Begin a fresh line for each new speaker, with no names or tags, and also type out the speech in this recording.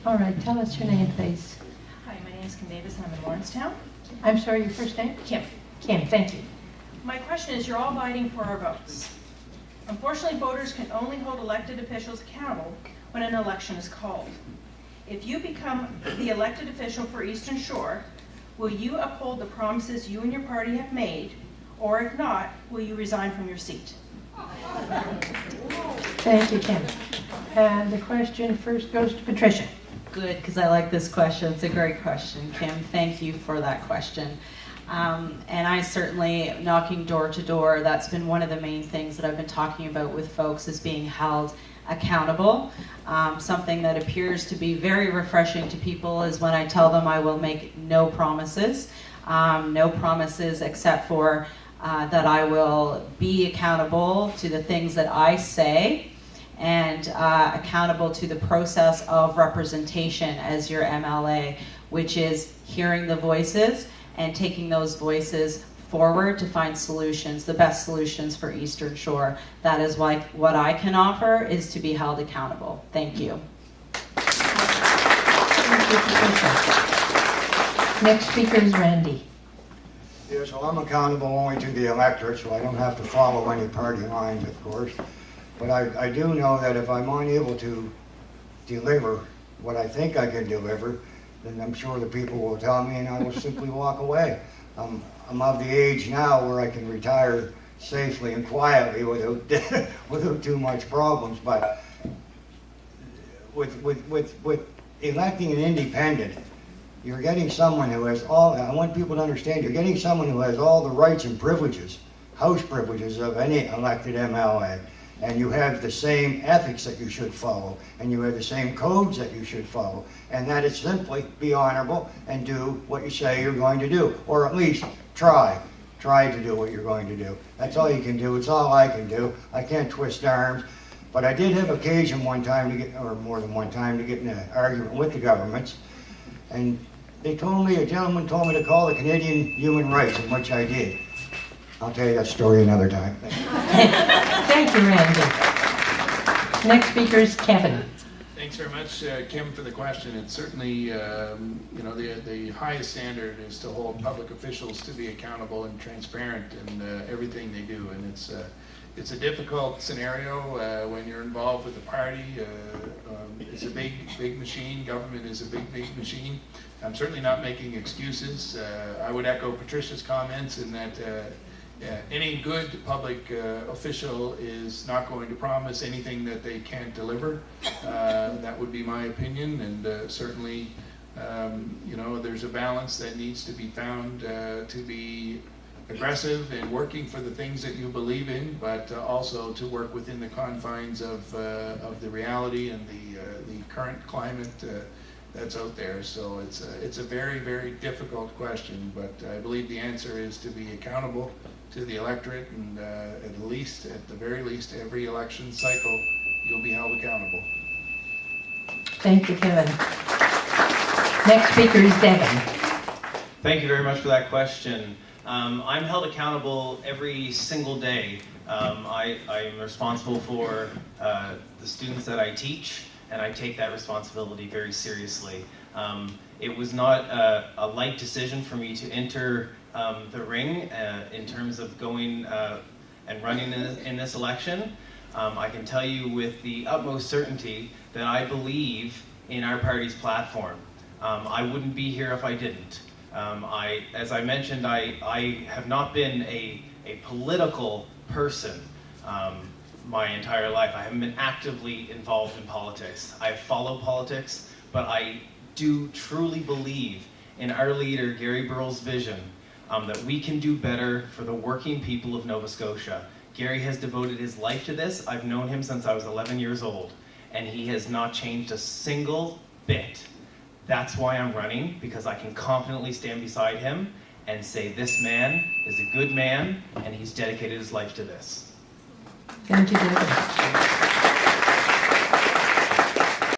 All right, tell us your name, please.
Hi, my name is Kim Davis and I'm in Lawrencetown.
I'm sorry, your first name?
Kim.
Kim, thank you.
My question is, you're all fighting for our votes. Unfortunately, voters can only hold elected officials accountable when an election is called. If you become the elected official for Eastern Shore, will you uphold the promises you and your party have made, or if not, will you resign from your seat?
Thank you, Kim. And the question first goes to Patricia.
Good, because I like this question. It's a great question, Kim. Thank you for that question. And I certainly, knocking door to door, that's been one of the main things that I've been talking about with folks, is being held accountable. Something that appears to be very refreshing to people is when I tell them I will make no promises. No promises except for that I will be accountable to the things that I say, and accountable to the process of representation as your MLA, which is hearing the voices and taking those voices forward to find solutions, the best solutions for Eastern Shore. That is like what I can offer, is to be held accountable. Thank you.
Thank you, Patricia. Next speaker is Randy.
Yes, well, I'm accountable only to the electorate, so I don't have to follow any party lines, of course. But I do know that if I'm unable to deliver what I think I can deliver, then I'm sure the people will tell me and I will simply walk away. I'm of the age now where I can retire safely and quietly without too much problems. But with electing an independent, you're getting someone who has all, I want people to understand, you're getting someone who has all the rights and privileges, house privileges of any elected MLA. And you have the same ethics that you should follow, and you have the same codes that you should follow, and that is simply be honorable and do what you say you're going to do, or at least try to do what you're going to do. That's all you can do. It's all I can do. I can't twist arms, but I did have occasion one time to get, or more than one time, to get in an argument with the governments, and they told me, a gentleman told me to call the Canadian Human Rights, in which I did. I'll tell you that story another time.
Thank you, Randy. Next speaker is Kevin.
Thanks very much, Kim, for the question. It's certainly, you know, the highest standard is to hold public officials to be accountable and transparent in everything they do, and it's a difficult scenario when you're involved with a party. It's a big machine. Government is a big machine. I'm certainly not making excuses. I would echo Patricia's comments in that any good public official is not going to promise anything that they can't deliver. That would be my opinion, and certainly, you know, there's a balance that needs to be found to be aggressive and working for the things that you believe in, but also to work within the confines of the reality and the current climate that's out there. So it's a very difficult question, but I believe the answer is to be accountable to the electorate, and at the very least, every election cycle, you'll be held accountable.
Thank you, Kevin. Next speaker is Devin.
Thank you very much for that question. I'm held accountable every single day. I'm responsible for the students that I teach, and I take that responsibility very seriously. It was not a light decision for me to enter the ring in terms of going and running in this election. I can tell you with the utmost certainty that I believe in our party's platform. I wouldn't be here if I didn't. As I mentioned, I have not been a political person my entire life. I haven't been actively involved in politics. I follow politics, but I do truly believe in our leader, Gary Burrell's vision that we can do better for the working people of Nova Scotia. Gary has devoted his life to this. I've known him since I was 11 years old, and he has not changed a single bit. That's why I'm running, because I can confidently stand beside him and say this man is a good man, and he's dedicated his life to this.
Thank you, Devin.